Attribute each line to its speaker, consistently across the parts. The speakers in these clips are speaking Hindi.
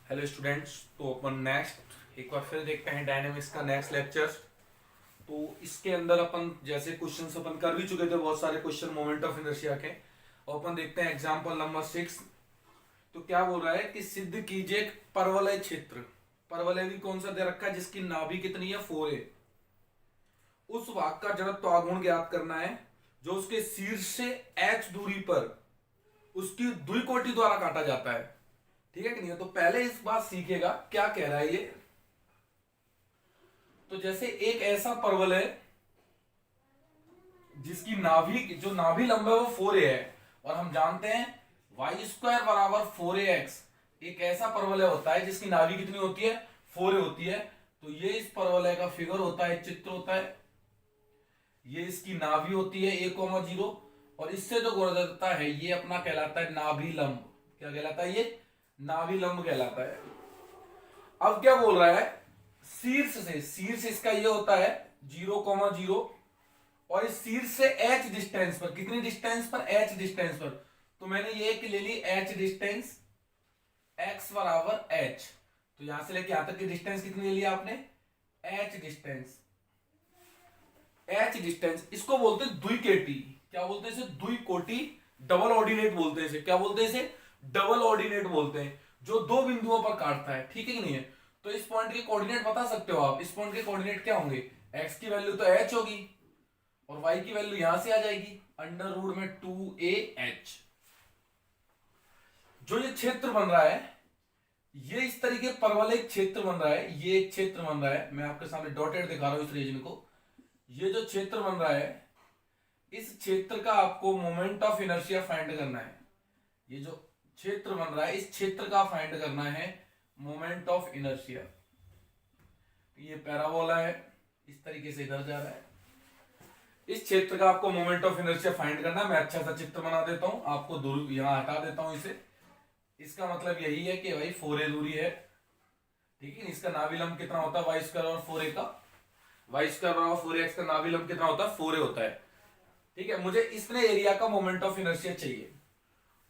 Speaker 1: Hello students. तो अपन नेक्स्ट एक बार फिर देखते हैं डायनेमिक्स का नेक्स्ट लेक्चर। तो इसके अंदर अपन जैसे क्वेश्चंस अपन कर भी चुके थे, बहुत सारे क्वेश्चन मोमेंट ऑफ इनर्शिया के। और अपन देखते हैं एग्जांपल नंबर 6। तो क्या बोल रहा है कि सिद्ध कीजिए एक परवलय क्षेत्र। परवलय भी कौन सा दे रखा है जिसकी नाभि कितनी है 4a। उस भाग का जड़त्व आघूर्ण ज्ञात करना है जो उसके शीर्ष से h दूरी पर उसकी द्विकोटि द्वारा काटा जाता है। ठीक है कि नहीं? तो पहले इस बात सीखेगा क्या कह रहा है ये। तो जैसे एक ऐसा परवल है जिसकी नाभि जो नाभि लंबा है वो 4a है, और हम जानते हैं वाई स्क्वायर बराबर 4ax। एक ऐसा परवलय होता है जिसकी नाभि कितनी होती है 4a होती है। तो ये इस परवलय का फिगर होता है, चित्र होता है। ये इसकी नाभि होती है a,0, और इससे जो गुजरता है ये अपना कहलाता है नाभि लंब। क्या कहलाता है? ये नाभि लंब कहलाता है। अब क्या बोल रहा है, शीर्ष इसका ये होता है 0,0, और इस शीर्ष से h डिस्टेंस पर, कितनी डिस्टेंस पर? h डिस्टेंस पर। तो मैंने ये एक ले ली h डिस्टेंस, x बराबर h। तो यहां से लेके यहां तक की डिस्टेंस कितनी ले लिया आपने? h distance. h डिस्टेंस इसको बोलते हैं द्विकोटि। क्या बोलते हैं इसे? द्विकोटि। डबल ऑर्डिनेट बोलते हैं इसे। क्या बोलते हैं इसे? डबल ऑर्डिनेट बोलते हैं, जो दो बिंदुओं पर काटता है। ठीक है कि नहीं है? तो इस पॉइंट के कोऑर्डिनेट बता सकते हो आप? इस पॉइंट के कोऑर्डिनेट क्या होंगे? x की वैल्यू तो h होगी, और y की वैल्यू यहां से आ जाएगी अंडर रूट में 2ah। जो ये क्षेत्र बन रहा है, ये इस तरीके परवलय क्षेत्र बन रहा है। ये एक क्षेत्र बन रहा है, मैं आपके सामने डॉटेड दिखा रहा हूं इस रीजन को। ये जो क्षेत्र बन रहा है, इस क्षेत्र का आपको मोमेंट ऑफ इनर्शिया फाइंड करना है। ये जो क्षेत्र बन रहा है, इस क्षेत्र का फाइंड करना है मोमेंट ऑफ इनर्शिया। ये पैराबोला है, इस तरीके से इधर जा रहा है। इस क्षेत्र का आपको मोमेंट ऑफ इनर्शिया फाइंड करना है। मैं अच्छा सा चित्र बना देता हूं, आपको दूर यहां हटा देता हूं इसे। इसका मतलब यही है कि भाई 4a दूरी है। ठीक है? इसका नाभिलंब कितना होता है? वाई स्क्वायर और 4a का वाई स्क्वायर बराबर 4x का नाभिलंब कितना होता है? 4a होता है। ठीक है, मुझे इसने एरिया का मोमेंट ऑफ इनर्शिया चाहिए।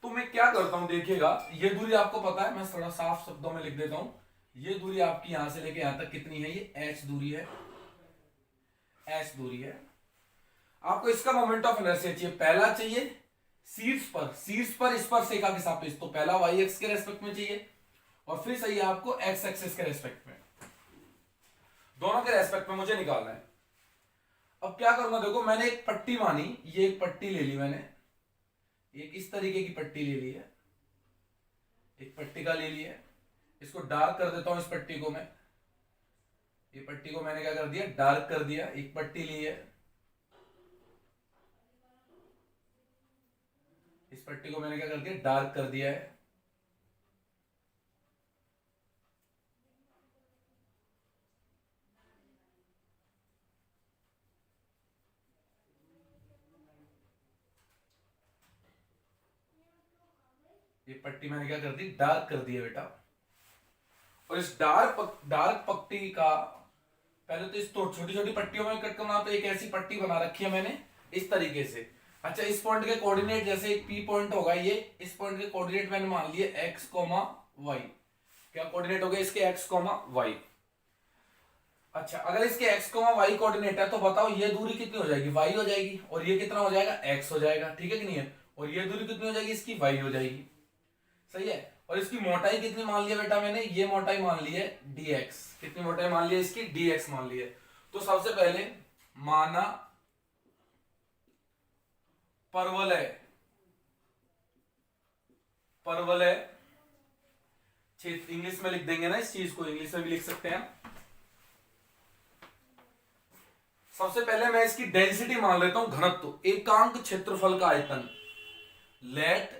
Speaker 1: तो मैं क्या करता हूं, देखिएगा, ये दूरी आपको पता है, मैं थोड़ा साफ शब्दों में लिख देता हूं। ये दूरी आपकी यहां से लेके यहां तक कितनी है? ये h दूरी है। h दूरी है। आपको इसका मोमेंट ऑफ इनर्शिया चाहिए। पहला चाहिए शीर्ष पर स्पर्शिका के सापेक्ष। तो पहला वाई एक्स के रेस्पेक्ट में चाहिए, और फिर चाहिए आपको एक्स एक्सिस के रेस्पेक्ट में। दोनों के रेस्पेक्ट में मुझे निकालना है। अब क्या करूंगा, देखो मैंने एक पट्टी मानी, ये एक पट्टी ले ली मैंने, एक इस तरीके की पट्टी ले ली है, एक पट्टिका ले ली है। इसको डार्क कर देता हूं, इस पट्टी को मैं, ये पट्टी को मैंने क्या कर दिया? डार्क कर दिया। एक पट्टी ली है, इस पट्टी को मैंने क्या कर दिया? डार्क कर दिया है। ये पट्टी मैंने क्या कर दी? डार्क कर दी है बेटा। और इस डार्क पट्टी का पहले तो इस तो छोटी छोटी पट्टियों में कट करना। तो एक ऐसी पट्टी बना रखी है मैंने इस तरीके से। अच्छा, इस पॉइंट के कोऑर्डिनेट, जैसे एक पी पॉइंट होगा, ये इस पॉइंट के कोऑर्डिनेट मैंने मान लिए एक्स कोमा वाई। क्या कोऑर्डिनेट हो गए इसके? X comma y. अच्छा, अगर इसके एक्स कोमा वाई कोऑर्डिनेट है तो बताओ ये दूरी कितनी हो जाएगी? वाई हो जाएगी, और ये कितना हो जाएगा? एक्स हो जाएगा। ठीक है कि नहीं है? और ये दूरी कितनी हो जाएगी इसकी? वाई हो जाएगी। सही है। और इसकी मोटाई कितनी मान लिया बेटा मैंने? ये मोटाई मान ली है dx। कितनी मोटाई मान ली है इसकी? dx मान ली है। तो सबसे पहले माना परवलय परवलय क्षेत्र, इंग्लिश में लिख देंगे ना इस चीज को, इंग्लिश में भी लिख सकते हैं। सबसे पहले मैं इसकी डेंसिटी मान लेता हूं, घनत्व, एकांक क्षेत्रफल का आयतन। Let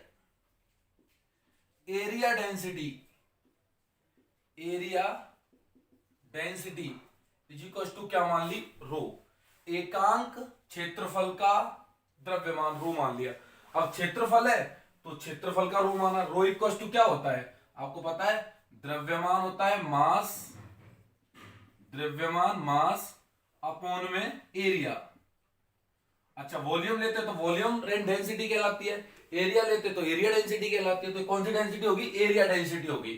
Speaker 1: area density is equal to क्या मान ली? रो। एकांक क्षेत्रफल का द्रव्यमान रो मान लिया। अब क्षेत्रफल है तो क्षेत्रफल का रो माना। रो इक्वल टू क्या होता है आपको पता है? द्रव्यमान होता है मास, अपॉन में एरिया। अच्छा, वॉल्यूम लेते तो वॉल्यूम डेंसिटी कहलाती है, एरिया लेते तो एरिया डेंसिटी कहलाती है। तो कौन सी डेंसिटी होगी? एरिया डेंसिटी होगी।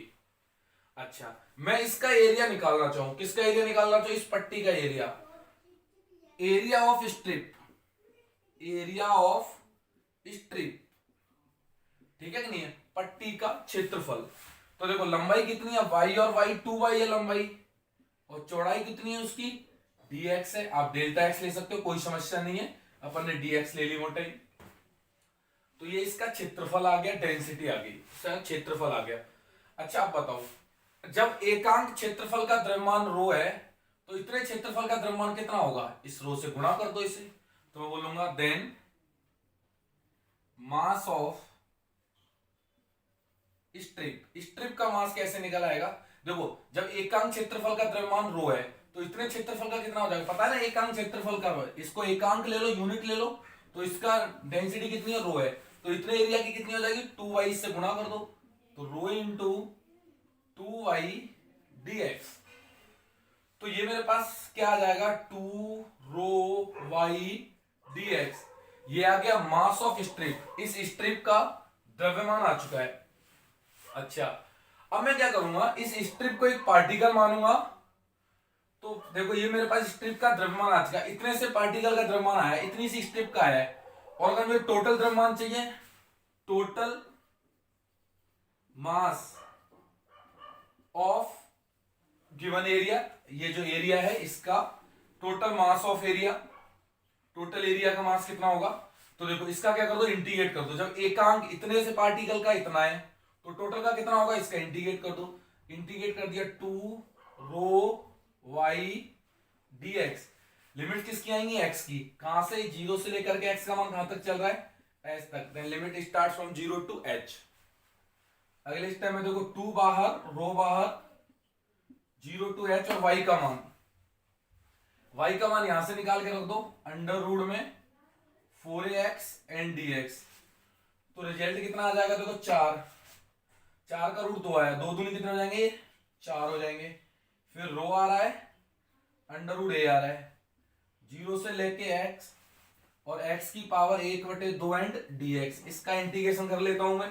Speaker 1: अच्छा, मैं इसका एरिया निकालना चाहूं, किसका एरिया निकालना चाहूं, इस पट्टी का area, area of strip, area of strip, ठीक है कि नहीं है, पट्टी का क्षेत्रफल। तो देखो लंबाई कितनी है y, और y 2y है लंबाई, और चौड़ाई कितनी है उसकी dx है। आप डेल्टा x ले सकते हो, कोई समस्या नहीं है, अपन ने dx ले ली मोटाई। तो ये इसका क्षेत्रफल आ गया, डेंसिटी आ गई, क्षेत्रफल आ गया। अच्छा आप बताओ, जब एकांक क्षेत्रफल का द्रव्यमान रो है तो इतने क्षेत्रफल का द्रव्यमान कितना होगा, इस रो से गुणा कर दो इसे, तो मैं बोलूंगा then mass of strip, strip का मास कैसे निकल आएगा, देखो जब एकांक क्षेत्रफल का द्रव्यमान रो है तो इतने क्षेत्रफल का कितना हो जाएगा, पता है ना, एकांक क्षेत्रफल का रो है, इसको एकांक ले लो, यूनिट ले लो, तो इसका डेंसिटी कितनी है, रो है, तो इतने एरिया की कितनी हो जाएगी 2y से गुणा कर दो, तो रो इंटू 2y dx। तो ये मेरे पास क्या आ जाएगा, 2 रो y dx, ये आ गया मास ऑफ स्ट्रिप, इस स्ट्रिप का द्रव्यमान आ चुका है। अच्छा अब मैं क्या करूंगा, इस स्ट्रिप को एक पार्टिकल मानूंगा, तो देखो ये मेरे पास स्ट्रिप का द्रव्यमान आ चुका है, इतने से पार्टिकल का द्रव्यमान आया, इतनी सी स्ट्रिप का आया है, और अगर मुझे टोटल द्रव्यमान चाहिए, total mass of given area, ये जो एरिया है इसका total mass of area, total area का मास कितना होगा, तो देखो इसका क्या कर दो, इंटीग्रेट कर दो, जब एकांक इतने से पार्टिकल का इतना है तो टोटल का कितना होगा, इसका इंटीग्रेट कर दो, इंटीग्रेट कर दिया 2 रो y dx, लिमिट किसकी आएंगी, x की, कहां से, 0 से लेकर के x का मान कहां तक चल रहा है, h तक, then limit starts from 0 to h। अगले स्टेप में देखो 2 बाहर, रो बाहर, 0 टू h, और y का मान, y का मान यहां से निकाल के रख दो अंडर रूट में 4ax एंड dx, तो रिजल्ट कितना आ जाएगा, देखो 4, 4 का रूट 2 आया, 2 दूनी कितने हो जाएंगे, 4 हो जाएंगे, फिर रो आ रहा है, अंडर रूट ए आ रहा है, 0 से लेके x, और x की पावर 1/2 एंड dx, इसका इंटीग्रेशन कर लेता हूं मैं।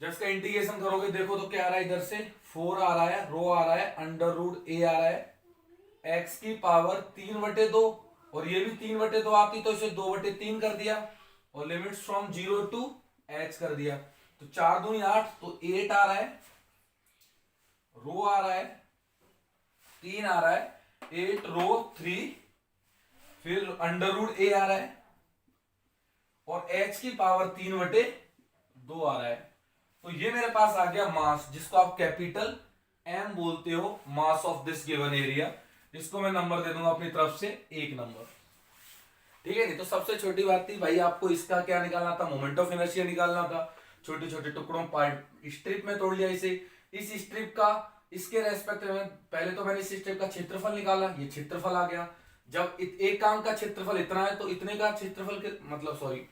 Speaker 1: जब इसका इंटीग्रेशन करोगे देखो तो क्या आ रहा है, इधर से 4 आ रहा है, रो आ रहा है, अंडर रूट ए आ रहा है, x की पावर 3/2, और ये भी 3/2 आती तो इसे 2/3 कर दिया, और लिमिट्स फ्रॉम 0 टू h कर दिया, तो 4 दूनी 8, तो 8 आ रहा है, रो आ रहा है, 3 आ रहा है, 8 रो 3, फिर अंडर रूट ए आ रहा है, और h की पावर 3/2 आ रहा है, तो ये मेरे पास आ गया मास, जिसको आप कैपिटल M बोलते हो, mass of this given area, इसको मैं नंबर दे दूंगा अपनी तरफ से 1 नंबर, ठीक है। नहीं तो सबसे छोटी बात थी भाई, आपको इसका क्या निकालना था, मोमेंट ऑफ इनर्शिया निकालना था, छोटे छोटे टुकड़ों पार्ट स्ट्रिप में तोड़ लिया इसे, इस स्ट्रिप का इसके रेस्पेक्ट में पहले तो मैंने इस स्ट्रिप का क्षेत्रफल निकाला, ये क्षेत्रफल आ गया, जब एकांक का क्षेत्रफल इतना है तो इतने का क्षेत्रफल मतलब सॉरी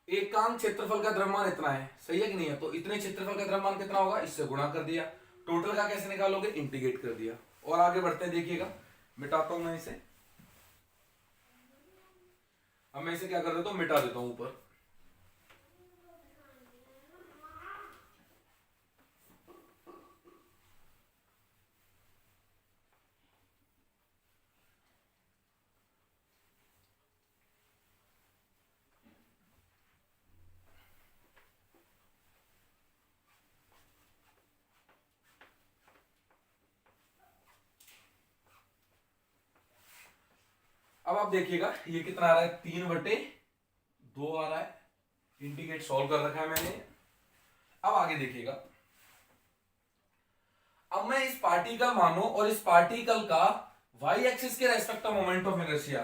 Speaker 1: एकांक क्षेत्रफल का द्रव्यमान इतना है, सही है कि नहीं है, तो इतने क्षेत्रफल का द्रव्यमान कितना होगा, इससे गुणा कर दिया, टोटल का कैसे निकालोगे, इंटीग्रेट कर दिया, और आगे बढ़ते हैं, देखिएगा मिटाता हूं मैं इसे, अब मैं इसे क्या कर देता हूं, मिटा देता हूं ऊपर। अब आप देखिएगा ये कितना आ रहा है, 3/2 आ रहा है, इंटीग्रेट सॉल्व कर रखा है मैंने। अब आगे देखिएगा, अब मैं इस पार्टिकल मानो और इस पार्टिकल का वाई एक्सिस के respect of moment of inertia,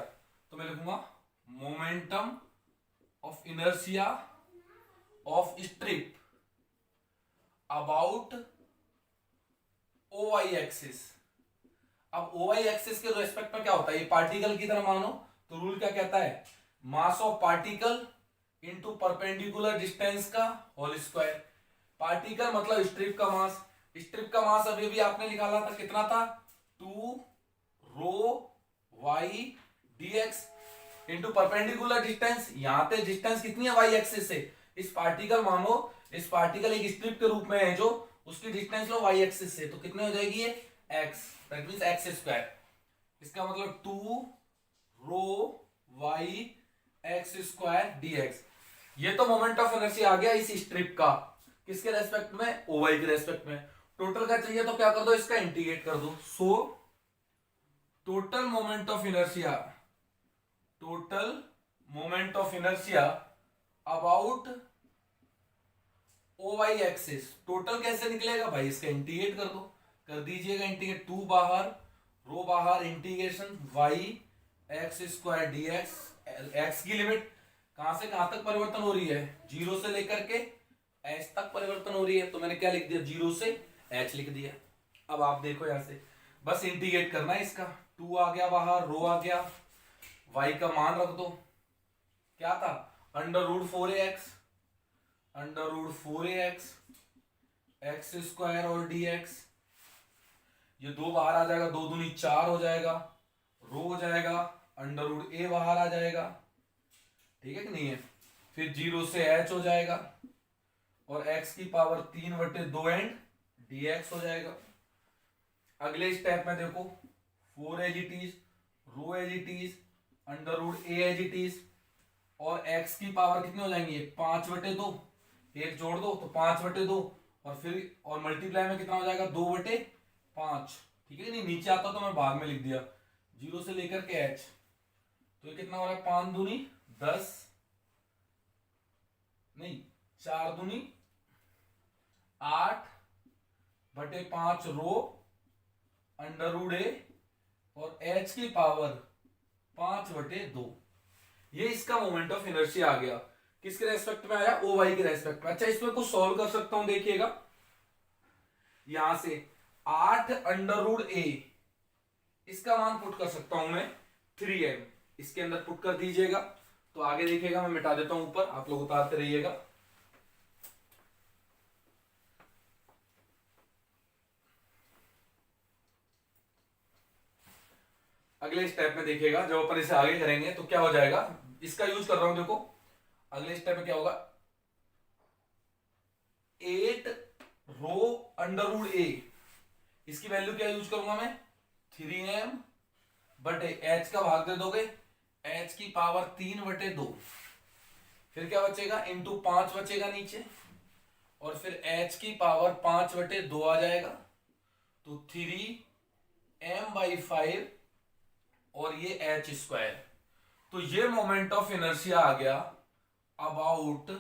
Speaker 1: तो मैं लिखूंगा momentum of inertia of strip about O y axis. अब ओ वाई एक्सिस के रेस्पेक्ट में क्या होता है, ये पार्टिकल की तरह मानो, तो रूल क्या कहता है, mass of particle into perpendicular distance का होल स्क्वायर। पार्टिकल मतलब स्ट्रिप का मास, स्ट्रिप का मास अभी भी आपने निकाला था, कितना था, 2 row y d x into perpendicular distance, यहां पे डिस्टेंस कितनी है वाई एक्सिस से, इस पार्टिकल मानो, इस पार्टिकल एक स्ट्रिप के रूप में है जो उसकी डिस्टेंस लो वाई एक्सिस से, तो कितने हो जाएगी ये x, that means x square. इसका मतलब 2 row Y x square dx. ये तो मोमेंट ऑफ इनर्शिया आ गया इस स्ट्रिप का, किसके रेस्पेक्ट में, ओवाई के रेस्पेक्ट में। टोटल का चाहिए तो क्या कर दो, इसका इंटीग्रेट कर दो। So total moment of inertia, total moment of inertia about O y axis, total कैसे निकलेगा भाई, इसका इंटीग्रेट कर दो, कर दीजिएगा इंटीग्रेट, 2 बाहर रो बाहर, इंटीग्रेशन वाई एक्स स्क्वायर डीएक्स। एक्स की लिमिट कहां से कहां तक परिवर्तन हो रही है, 0 से लेकर के एच तक परिवर्तन हो रही है, तो मैंने क्या लिख दिया, 0 से एच लिख दिया। अब आप देखो यहां से बस इंटीग्रेट करना है इसका, 2 आ गया बाहर, रो आ गया, वाई का मान रख दो, क्या था under root 4ax, under root 4ax x square और dx, ये 2 बाहर आ जाएगा, 2 दूनी 4 हो जाएगा, रो हो जाएगा, अंडर रूट a बाहर आ जाएगा, ठीक है कि नहीं है, फिर 0 से h हो जाएगा, और x की पावर 3/2 एंड dx हो जाएगा। अगले स्टेप में देखो 4 as it is, rho as it is, under root a as it is, और x की पावर कितनी हो जाएंगी, 5/2, एक जोड़ दो तो 5/2, और फिर और मल्टीप्लाई में कितना हो जाएगा, 2/5, ठीक है नहीं, नीचे आता तो मैं भाग में लिख दिया, 0 से लेकर के h, तो ये कितना हो रहा है, 5 दूनी 10, नहीं 4 दूनी 8/5 रो अंडर रूट a, और h की पावर 5/2, ये इसका मोमेंट ऑफ इनर्शिया आ गया, किसके रेस्पेक्ट में आया, ओ वाई के रेस्पेक्ट में। अच्छा इसमें कुछ सॉल्व कर सकता हूं, देखिएगा यहां से 8 अंडर रूट a, इसका मान पुट कर सकता हूं मैं 3m, इसके अंदर पुट कर दीजिएगा, तो आगे देखिएगा मैं मिटा देता हूं ऊपर, आप लोग उतारते रहिएगा। अगले स्टेप में देखिएगा जब अपन इसे आगे करेंगे तो क्या हो जाएगा, इसका यूज कर रहा हूं, देखो अगले स्टेप में क्या होगा, 8 रो अंडर रूट a, इसकी वैल्यू क्या यूज करूंगा मैं, 3m बटे h का भाग दे दोगे, h की पावर 3/2, फिर क्या बचेगा, इंटू 5 बचेगा नीचे, और फिर h की पावर 5/2 आ जाएगा, तो 3m/5, और ये h स्क्वायर। तो ये मोमेंट ऑफ इनर्शिया आ गया अबाउट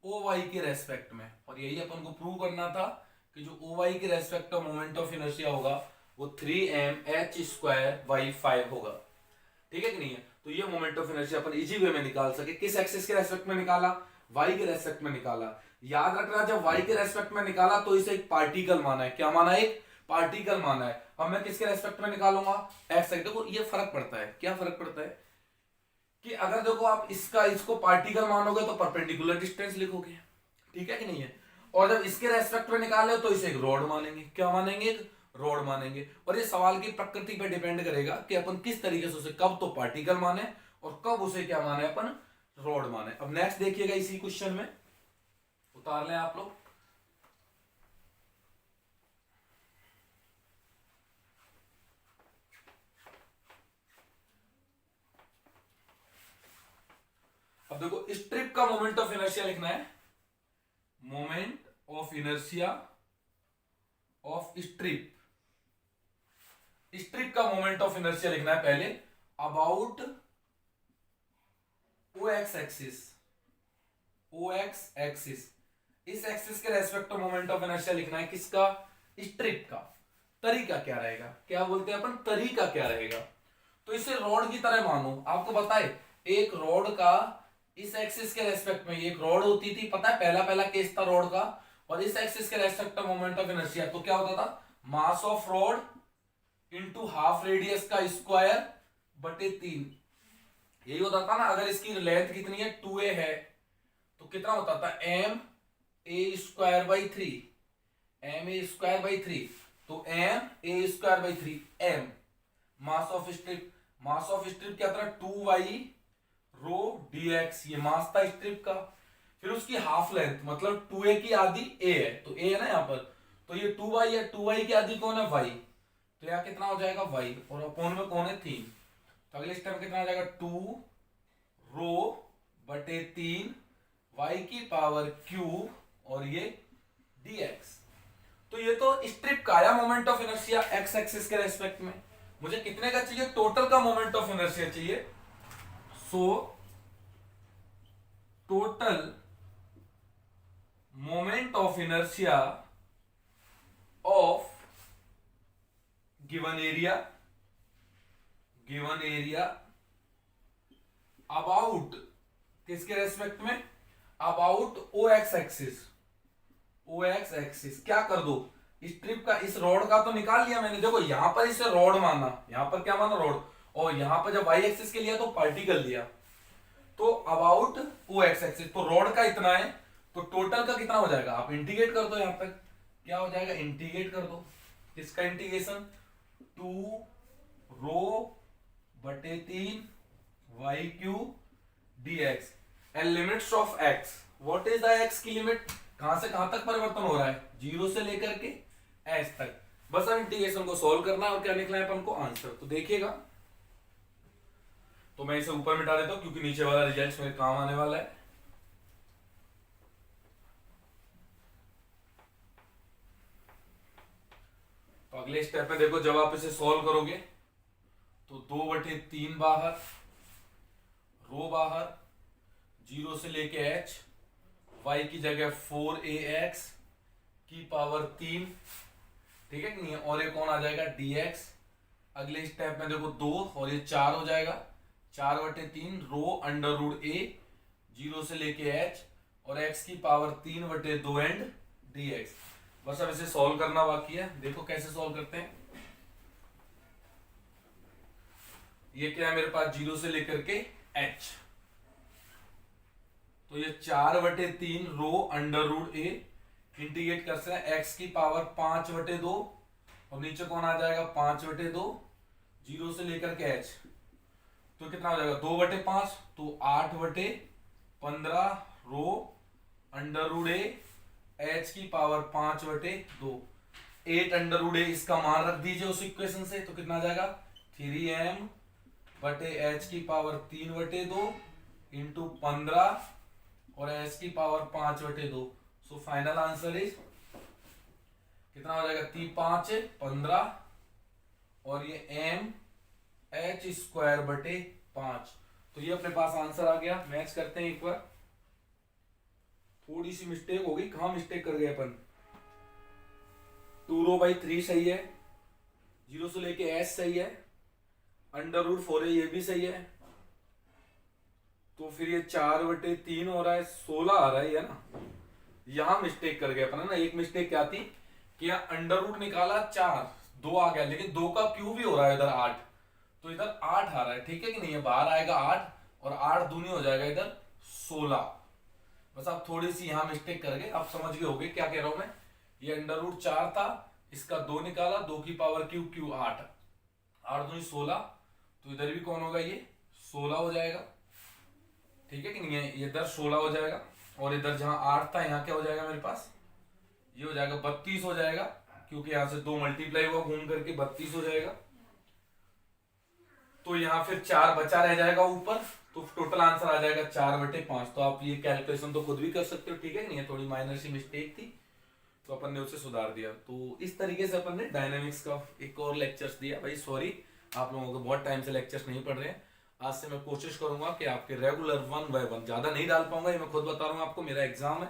Speaker 1: ओ वाई के रेस्पेक्ट में, और यही अपन को प्रूव करना था कि जो ओ वाई के रेस्पेक्ट में मोमेंट ऑफ इनर्शिया होगा वो 3m/h² होगा, ठीक है कि नहीं है। तो ये moment of inertia upon easy way में निकाल सके, किस एक्सिस के रेस्पेक्ट में निकाला, वाई के रेस्पेक्ट में निकाला। याद रखना जब वाई के रेस्पेक्ट में निकाला तो इसे एक पार्टिकल माना है, क्या माना है, एक पार्टिकल माना है। अब मैं किसके रेस्पेक्ट में निकालूंगा, एक्स। देखो ये फर्क पड़ता है, क्या फर्क पड़ता है कि अगर देखो आप इसको पार्टिकल मानोगे तो परपेंडिकुलर डिस्टेंस लिखोगे, ठीक है कि नहीं है, और जब इसके रेस्पेक्ट में निकाले तो इसे एक रॉड मानेंगे, क्या मानेंगे, एक रॉड मानेंगे। और ये सवाल की प्रकृति पे डिपेंड करेगा कि अपन किस तरीके से उसे कब तो पार्टिकल माने और कब उसे क्या माने, अपन रॉड माने। अब नेक्स्ट देखिएगा इसी क्वेश्चन में, उतार लें आप लोग, अब देखो स्ट्रिप का मोमेंट ऑफ इनर्शिया लिखना है, moment of inertia of strip, strip का मोमेंट ऑफ इनर्शिया लिखना है पहले about O x axis, O x axis, इस एक्सिस के रेस्पेक्ट मोमेंट ऑफ इनर्शिया लिखना है, किसका, स्ट्रिप का। तरीका क्या रहेगा, क्या बोलते हैं अपन, तरीका क्या रहेगा, तो इसे रॉड की तरह मानो। आपको बताए एक रॉड का इस एक्सिस के रेस्पेक्ट में एक रॉड होती थी, पता है पहला पहला केस था रॉड का, और इस एक्सिस के रेस्पेक्ट में मोमेंट ऑफ इनर्शिया, तो क्या होता था, mass of rod into half radius का स्क्वायर बटे 3, यही होता था ना। अगर इसकी लेंथ कितनी है, 2a है, तो कितना होता था, ma²/3, ma²/3, तो ma²/3 m, mass of strip, mass of strip क्या था, 2y रो dx, ये मास था स्ट्रिप का। फिर उसकी हाफ लेंथ मतलब 2a की आधी a है, तो a है ना यहाँ पर, तो ये 2y है, 2y की आधी कौन है y, तो यहाँ कितना हो जाएगा y, और अपोन में कौन है 3, तो अगले स्टेप कितना हो जाएगा 2 रो बटे 3 y की पावर क्यूब और ये dx। तो ये तो स्ट्रिप का आया moment of inertia x axis के रेस्पेक्ट में। मुझे कितने का चाहिए, टोटल का मोमेंट ऑफ इनर्शिया चाहिए। सो total moment of inertia of given area about किसके रेस्पेक्ट में, अबाउट ओ एक्स एक्सिस। क्या कर दो, स्ट्रिप का इस रॉड का तो निकाल लिया मैंने, देखो यहां पर इसे रॉड माना, यहां पर क्या माना रॉड, और यहां पर जब वाई एक्सिस के लिया तो पार्टिकल लिया, तो अबाउट ओ एक्स एक्सिस, तो रॉड का इतना है, तो टोटल का कितना हो जाएगा, आप इंटीग्रेट कर दो, यहां तक क्या हो जाएगा, इंटीग्रेट कर दो, इसका इंटीग्रेशन 2 रो बटे 3 y cube dx and limits of x, what is the x की लिमिट, कहां से कहां तक परिवर्तन हो रहा है, 0 से लेकर के s तक। बस अब इंटीग्रेशन को सॉल्व करना है और क्या निकला है अपन को आंसर, तो देखिएगा, तो मैं इसे ऊपर मिटा देता हूं क्योंकि नीचे वाला रिजल्ट मेरे काम आने वाला है। तो अगले स्टेप में देखो, जब आप इसे सॉल्व करोगे तो 2/3 बाहर, रो बाहर, 0 से लेके h, y की जगह 4ax की पावर 3, ठीक है कि नहीं, और ये कौन आ जाएगा dx। अगले स्टेप में देखो 2 और ये 4 हो जाएगा, 4/3 रो अंडर रूट a, 0 से लेके h और x की पावर 3/2 एंड dx। बस अब इसे सॉल्व करना बाकी है, देखो कैसे सॉल्व करते हैं। ये क्या है मेरे पास, 0 से लेकर के h, तो ये 4/3 रो अंडर रूट a, इंटीग्रेट कर सकते हैं x की पावर 5/2 और नीचे कौन आ जाएगा 5/2, 0 से लेकर के h, तो कितना हो जाएगा 2/5, तो 8/15 रो अंडर रूट a, h की पावर 5/2, 8 अंडर रूट a, इसका मान रख दीजिए उस इक्वेशन से, तो कितना आ जाएगा 3m बटे h की पावर 3/2 इंटू 15 और h की power 5/2। So final answer is कितना हो जाएगा, 5 15 और ये m h स्क्वायर बटे 5। तो ये अपने पास आंसर आ गया। मैच करते हैं एक बार, थोड़ी सी मिस्टेक होगी, कहां मिस्टेक कर गए अपन, 2 रो बाई 3 सही है, 0 से लेके h सही है, अंडर रूट 4 है ये भी सही है, तो फिर ये 4/3 हो रहा है, 16 आ रहा है ना, यहां मिस्टेक कर गए अपन ना। एक मिस्टेक क्या थी कि यहाँ अंडर रूट निकाला 4, 2 आ गया, लेकिन 2 का क्यूब भी हो रहा है इधर 8, तो इधर 8 आ रहा है, ठीक है कि नहीं, बाहर आएगा 8 और 8 दूनी हो जाएगा इधर 16। बस आप थोड़ी सी यहाँ मिस्टेक कर गए, आप समझ गए होगे क्या कह रहा हूं मैं। ये अंडर रूट 4 था, इसका 2 निकाला, 2 की पावर क्यूब, क्यूब 8, 8 दूनी 16, तो इधर भी कौन होगा, ये 16 हो जाएगा, ठीक है कि नहीं है, ये इधर 16 हो जाएगा, और इधर जहां 8 था यहाँ क्या हो जाएगा मेरे पास, ये हो जाएगा 32 हो जाएगा, क्योंकि यहां से 2 मल्टीप्लाई हुआ घूम करके 32 हो जाएगा। तो यहाँ फिर 4 बचा रह जाएगा ऊपर, तो टोटल आंसर आ जाएगा 4/5। तो आप ये कैलकुलेशन तो खुद भी कर सकते हो, ठीक है नहीं है, थोड़ी माइनर सी मिस्टेक थी तो अपन ने उसे सुधार दिया। तो इस तरीके से अपन ने डायनेमिक्स का एक और लेक्चर्स दिया। भाई सॉरी, आप लोगों को बहुत टाइम से लेक्चर्स नहीं पढ़ रहे हैं, आज से मैं कोशिश करूंगा कि आपके रेगुलर 1 बाय 1, ज्यादा नहीं डाल पाऊंगा, ये मैं खुद बता रहा हूँ आपको, मेरा एग्जाम है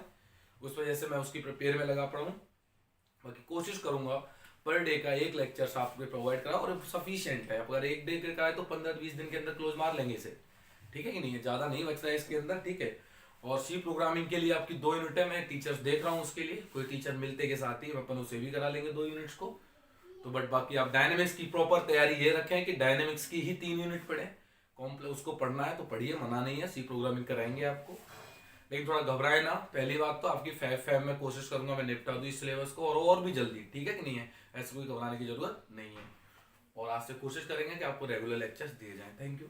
Speaker 1: उस वजह से मैं उसकी प्रिपेयर में लगा पड़ा हूँ। बाकी कोशिश करूंगा पर डे का एक लेक्चर आपको प्रोवाइड करा, और सफिशिएंट है, अगर एक डे का है तो 15-20 दिन के अंदर क्लोज मार लेंगे इसे, ठीक है कि नहीं है, ज्यादा नहीं बच रहा है इसके अंदर, ठीक है। और सी प्रोग्रामिंग के लिए आपकी 2 यूनिट है, मैं टीचर्स देख रहा हूँ उसके लिए, कोई टीचर मिलते के साथ ही अपन उसे भी करा लेंगे 2 यूनिट्स को। तो बट बाकी आप डायनेमिक्स की प्रॉपर तैयारी ये रखें कि डायनेमिक्स की ही 3 यूनिट पढ़े, कॉम्प्लेक्स उसको पढ़ना है तो पढ़िए, मना नहीं है, सी प्रोग्रामिंग कराएंगे आपको, लेकिन थोड़ा घबराए ना। पहली बात तो आपकी फैब में कोशिश करूंगा मैं निपटा दूं इस सिलेबस को, और भी जल्दी, ठीक है कि नहीं है, ऐसे कोई घबराने की जरूरत नहीं है। और आज से कोशिश करेंगे कि आपको रेगुलर लेक्चर्स दिए जाएं। Thank you.